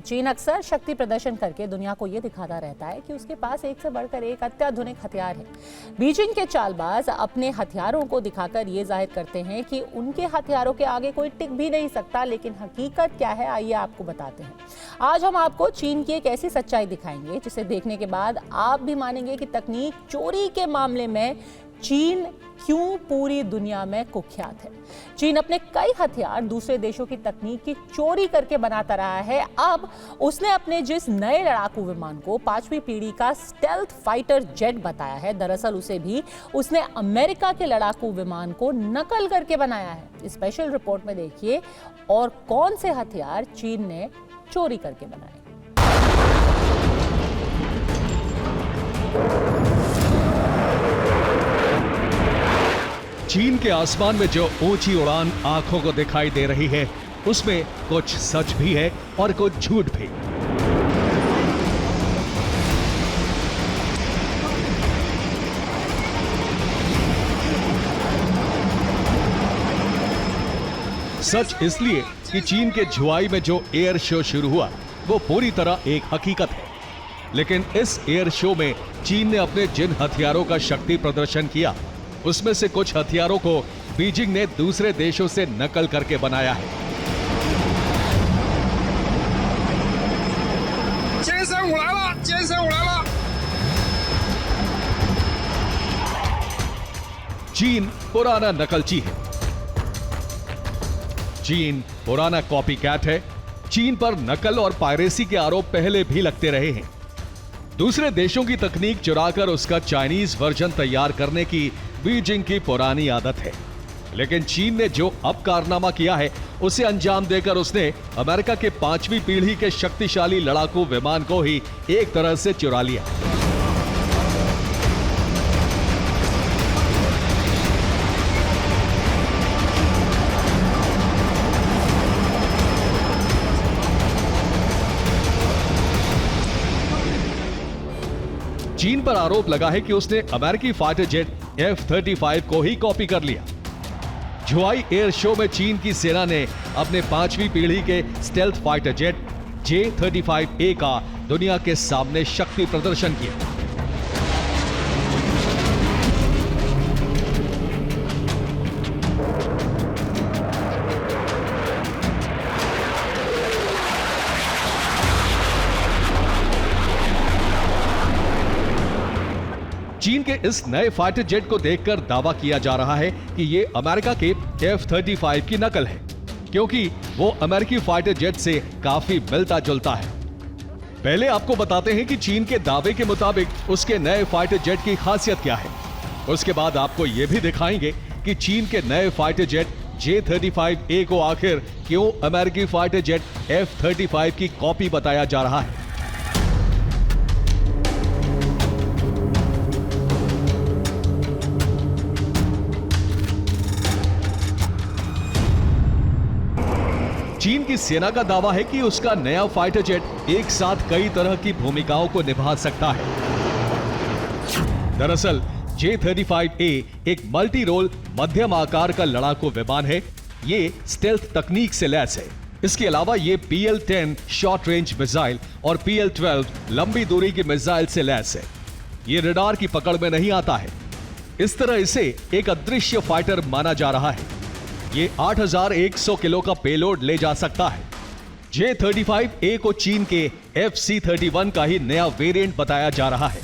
चीन अक्सर शक्ति प्रदर्शन करके दुनिया को ये दिखाता रहता है कि उसके पास एक से बढ़कर एक अत्याधुनिक हथियार है। बीजिंग के चालबाज अपने हथियारों को दिखाकर ये जाहिर करते हैं कि उनके हथियारों के आगे कोई टिक भी नहीं सकता, लेकिन हकीकत क्या है आइए आपको बताते हैं। आज हम आपको चीन की एक ऐसी सच्चाई दिखाएंगे जिसे देखने के बाद आप भी मानेंगे कि तकनीक चोरी के मामले में चीन क्यों पूरी दुनिया में कुख्यात है। चीन अपने कई हथियार दूसरे देशों की तकनीक की चोरी करके बनाता रहा है। अब उसने अपने जिस नए लड़ाकू विमान को 5वीं पीढ़ी का स्टेल्थ फाइटर जेट बताया है, दरअसल उसे भी उसने अमेरिका के लड़ाकू विमान को नकल करके बनाया है। स्पेशल रिपोर्ट में देखिए और कौन से हथियार चीन ने चोरी करके बनाए। चीन के आसमान में जो ऊंची उड़ान आंखों को दिखाई दे रही है, उसमें कुछ सच भी है और कुछ झूठ भी। सच इसलिए कि चीन के झुआई में जो एयर शो शुरू हुआ वो पूरी तरह एक हकीकत है। लेकिन इस एयर शो में चीन ने अपने जिन हथियारों का शक्ति प्रदर्शन किया, उसमें से कुछ हथियारों को बीजिंग ने दूसरे देशों से नकल करके बनाया है। चीन पुराना नकलची है, चीन पुराना कॉपी कैट है। चीन पर नकल और पायरेसी के आरोप पहले भी लगते रहे हैं। दूसरे देशों की तकनीक चुराकर उसका चाइनीज वर्जन तैयार करने की बीजिंग की पुरानी आदत है। लेकिन चीन ने जो अब कारनामा किया है, उसे अंजाम देकर उसने अमेरिका के 5वीं पीढ़ी के शक्तिशाली लड़ाकू विमान को ही एक तरह से चुरा लिया। चीन पर आरोप लगा है कि उसने अमेरिकी फाइटर जेट F-35 को ही कॉपी कर लिया। झुआई एयर शो में चीन की सेना ने अपने 5वीं पीढ़ी के स्टेल्थ फाइटर जेट J-35A का दुनिया के सामने शक्ति प्रदर्शन किया। चीन के इस नए फाइटर जेट को देखकर दावा किया जा रहा है कि यह अमेरिका के F-35 की नकल है, क्योंकि वो अमेरिकी फाइटर जेट से काफी मिलता जुलता है। पहले आपको बताते हैं कि चीन के दावे के मुताबिक उसके नए फाइटर जेट की खासियत क्या है। उसके बाद आपको यह भी दिखाएंगे कि चीन के नए फाइटर जेट J-35A को आखिर क्यों अमेरिकी फाइटर जेट F-35 की कॉपी बताया जा रहा है। चीन की सेना का दावा है कि उसका नया फाइटर जेट एक साथ कई तरह की भूमिकाओं को निभा सकता है। दरअसल J-35A एक मल्टी रोल मध्यम आकार का लड़ाकू विमान है। ये स्टेल्थ तकनीक से लैस है। इसके अलावा ये PL-10 शॉर्ट रेंज मिसाइल और PL-12 लंबी दूरी की मिसाइल से लैस है। ये रडार की पकड़ में नहीं आता है। इस तरह इसे एक अदृश्य फाइटर माना जा रहा है। ये 8100 किलो का पेलोड ले जा सकता है। J-35A को चीन के FC-31 का ही नया वेरिएंट बताया जा रहा है।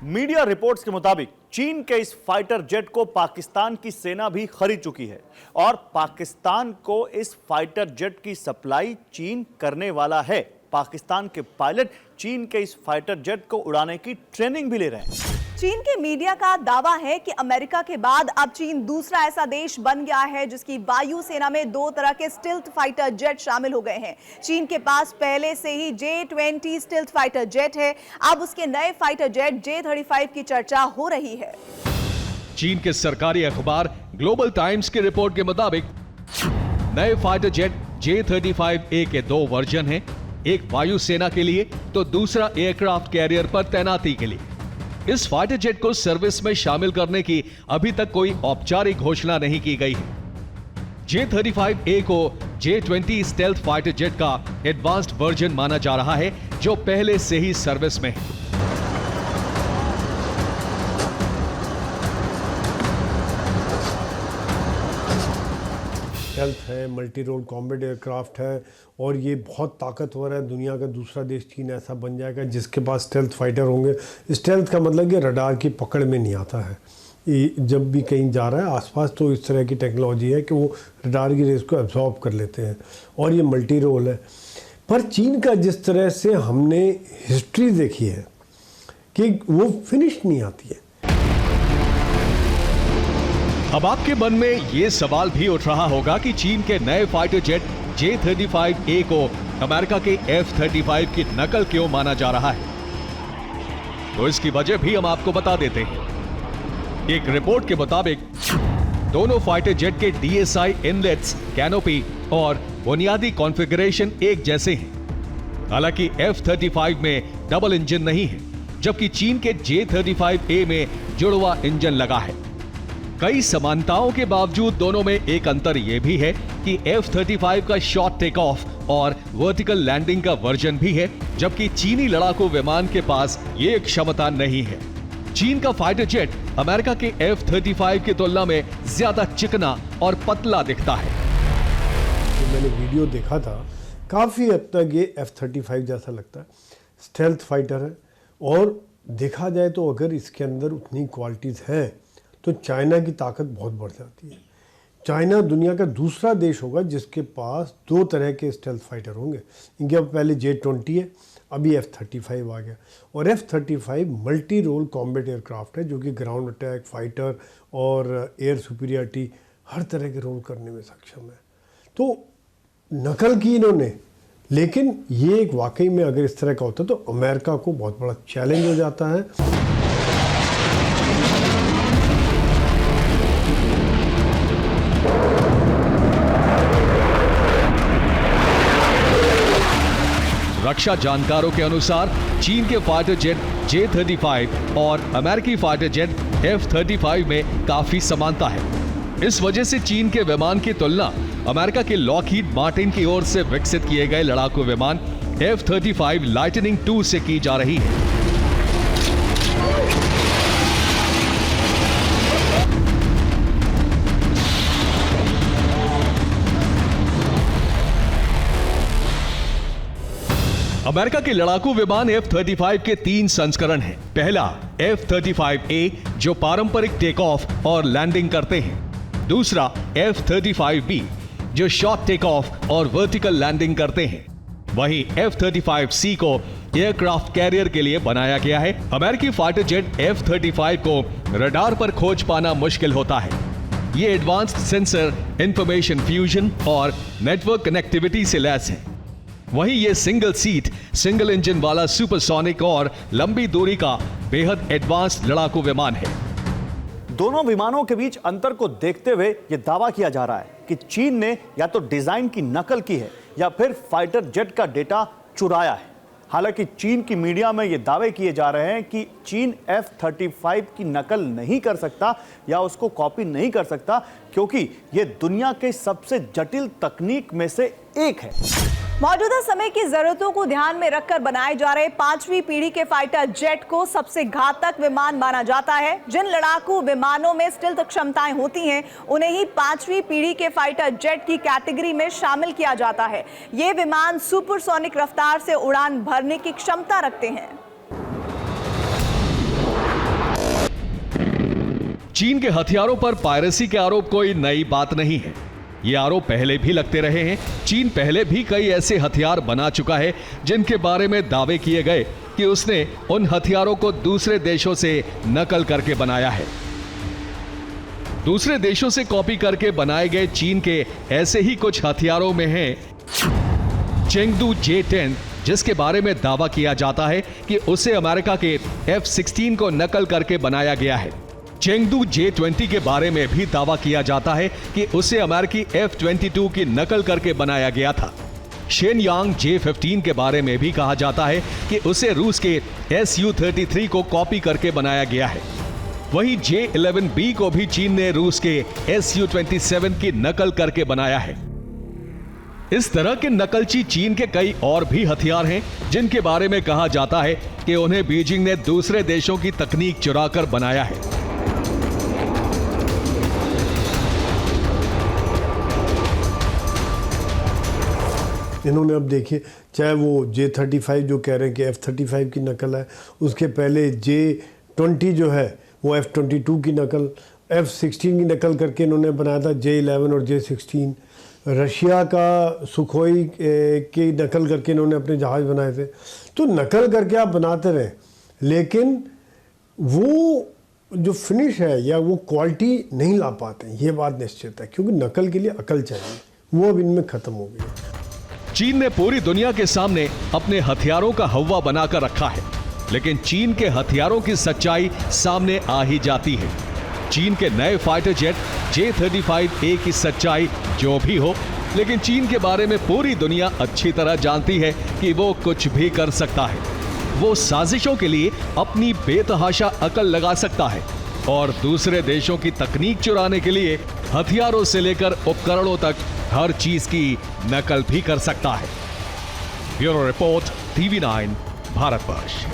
मीडिया रिपोर्ट्स के मुताबिक चीन के इस फाइटर जेट को पाकिस्तान की सेना भी खरीद चुकी है और पाकिस्तान को इस फाइटर जेट की सप्लाई चीन करने वाला है। पाकिस्तान के पायलट चीन के इस फाइटर जेट को उड़ाने की ट्रेनिंग भी ले रहे हैं। चीन के मीडिया का दावा है कि अमेरिका के बाद अब चीन दूसरा ऐसा देश बन गया है जिसकी वायु सेना में 2 तरह के स्टेल्थ फाइटर जेट शामिल हो गए हैं। चीन के पास पहले से ही J-20 स्टेल्थ फाइटर जेट है। अब उसके नए फाइटर जेट J-35 की चर्चा हो रही है। चीन के सरकारी अखबार ग्लोबल टाइम्स की रिपोर्ट के मुताबिक नए फाइटर जेट J-35A के 2 वर्जन हैं, एक वायु सेना के लिए तो दूसरा एयरक्राफ्ट कैरियर पर तैनाती के लिए। इस फाइटर जेट को सर्विस में शामिल करने की अभी तक कोई औपचारिक घोषणा नहीं की गई है। J-35A को J-20 स्टेल्थ फाइटर जेट का एडवांस्ड वर्जन माना जा रहा है, जो पहले से ही सर्विस में है। स्टेल्थ है, मल्टी रोल कॉम्बैट एयरक्राफ्ट है और ये बहुत ताकतवर है। दुनिया का दूसरा देश चीन ऐसा बन जाएगा जिसके पास स्टेल्थ फाइटर होंगे। स्टेल्थ का मतलब कि रडार की पकड़ में नहीं आता है। ये जब भी कहीं जा रहा है आसपास तो इस तरह की टेक्नोलॉजी है कि वो रडार की रेस को एब्जॉर्ब कर लेते हैं और ये मल्टी रोल है। पर चीन का जिस तरह से हमने हिस्ट्री देखी है कि वो फिनिश नहीं आती है। अब आपके मन में ये सवाल भी उठ रहा होगा कि चीन के नए फाइटर जेट J-35A को अमेरिका के F-35 की नकल क्यों माना जा रहा है। तो इसकी वजह भी हम आपको बता देते हैं। एक रिपोर्ट के मुताबिक दोनों फाइटर जेट के DSI इनलेट्स, कैनोपी और बुनियादी कॉन्फ़िगरेशन एक जैसे हैं। हालांकि F-35 में डबल इंजन नहीं है, जबकि चीन के J-35A में जुड़वा इंजन लगा है। कई समानताओं के बावजूद दोनों में एक अंतर यह भी है कि F-35 का शॉर्ट टेक ऑफ और वर्टिकल लैंडिंग का वर्जन भी है, जबकि चीनी लड़ाकू विमान के पास ये क्षमता नहीं है। चीन का फाइटर जेट अमेरिका के F-35 की तुलना में ज्यादा चिकना और पतला दिखता है। जो मैंने वीडियो देखा था काफ़ी हद तक ये F-35 जैसा लगता है। स्टेल्थ फाइटर है और देखा जाए तो अगर इसके अंदर उतनी क्वालिटीज़ हैं तो चाइना की ताकत बहुत बढ़ जाती है। चाइना दुनिया का दूसरा देश होगा जिसके पास दो तरह के स्टेल्थ फाइटर होंगे। इनके पहले J-20 है, अभी F-35 आ गया और F-35 multi role combat aircraft है जो कि ग्राउंड अटैक, फाइटर और एयर सुपीरियरिटी हर तरह के रोल करने में सक्षम है। तो नकल की इन्होंने, लेकिन ये एक वाकई में अगर इस तरह का होता तो अमेरिका को बहुत बड़ा चैलेंज हो जाता है। रक्षा जानकारों के अनुसार चीन के फाइटर जेट J-35 और अमेरिकी फाइटर जेट F-35 में काफी समानता है। इस वजह से चीन के विमान की तुलना अमेरिका के लॉकहीड मार्टिन की ओर से विकसित किए गए लड़ाकू विमान F-35 लाइटनिंग II से की जा रही है। अमेरिका के लड़ाकू विमान F-35 के 3 संस्करण हैं। पहला F-35A जो पारंपरिक टेक ऑफ और लैंडिंग करते हैं। दूसरा F-35B जो शॉर्ट टेक ऑफ और वर्टिकल लैंडिंग करते हैं। वहीं F-35C को एयरक्राफ्ट कैरियर के लिए बनाया गया है। अमेरिकी फाइटर जेट F-35 को रडार पर खोज पाना मुश्किल होता है। ये एडवांस्ड सेंसर, इंफॉर्मेशन फ्यूजन और नेटवर्क कनेक्टिविटी से लैस है। वहीं ये सिंगल सीट, सिंगल इंजन वाला सुपरसोनिक और लंबी दूरी का बेहद एडवांस लड़ाकू विमान है। दोनों विमानों के बीच अंतर को देखते हुए यह दावा किया जा रहा है कि चीन ने या तो डिजाइन की नकल की है या फिर फाइटर जेट का डेटा चुराया है। हालांकि चीन की मीडिया में यह दावे किए जा रहे हैं कि चीन F-35 की नकल नहीं कर सकता या उसको कॉपी नहीं कर सकता, क्योंकि यह दुनिया के सबसे जटिल तकनीक में से एक है। मौजूदा समय की जरूरतों को ध्यान में रखकर बनाए जा रहे 5वीं पीढ़ी के फाइटर जेट को सबसे घातक विमान माना जाता है। जिन लड़ाकू विमानों में स्टिल्थ क्षमताएं होती हैं, उन्हें ही 5वीं पीढ़ी के फाइटर जेट की कैटेगरी में शामिल किया जाता है। ये विमान सुपरसोनिक रफ्तार से उड़ान भरने की क्षमता रखते हैं। चीन के हथियारों पर पायरेसी के आरोप कोई नई बात नहीं है। ये आरोप पहले भी लगते रहे हैं। चीन पहले भी कई ऐसे हथियार बना चुका है जिनके बारे में दावे किए गए कि उसने उन हथियारों को दूसरे देशों से नकल करके बनाया है। दूसरे देशों से कॉपी करके बनाए गए चीन के ऐसे ही कुछ हथियारों में है चेंगडू J-10, जिसके बारे में दावा किया जाता है कि उसे अमेरिका के F-16 को नकल करके बनाया गया है। चेंगडू J-20 के बारे में भी दावा किया जाता है कि उसे अमेरिकी F-22 की नकल करके बनाया गया था। शेनयांग J-15 के बारे में भी कहा जाता है कि उसे रूस के Su-33 को कॉपी करके बनाया गया है। वहीं J-11B को भी चीन ने रूस के Su-27 की नकल करके बनाया है। इस तरह के नकलची चीन के कई और भी हथियार हैं जिनके बारे में कहा जाता है कि उन्हें बीजिंग ने दूसरे देशों की तकनीक चुराकर बनाया है। इन्होंने अब देखिए, चाहे वो J-35 जो कह रहे हैं कि F-35 की नकल है, उसके पहले J-20 जो है वो F-22 की नकल, F-16 की नकल करके इन्होंने बनाया था J-11 और J-16। रशिया का सुखोई की नकल करके इन्होंने अपने जहाज़ बनाए थे। तो नकल करके आप बनाते रहे, लेकिन वो जो फिनिश है या वो क्वालिटी नहीं ला पाते, ये बात निश्चित है, क्योंकि नकल के लिए अकल चाहिए, वो अब इनमें ख़त्म हो गई है। चीन ने पूरी दुनिया के सामने अपने हथियारों का हवा बनाकर रखा है, लेकिन चीन के हथियारों की सच्चाई सामने आ ही जाती है। चीन के नए फाइटर जेट J-35A की सच्चाई जो भी हो, लेकिन चीन के बारे में पूरी दुनिया अच्छी तरह जानती है कि वो कुछ भी कर सकता है। वो साजिशों के लिए अपनी बेतहाशा अकल लगा सकता है और दूसरे देशों की तकनीक चुराने के लिए हथियारों से लेकर उपकरणों तक हर चीज की नकल भी कर सकता है। Bureau report, TV9, Bharatvarsh.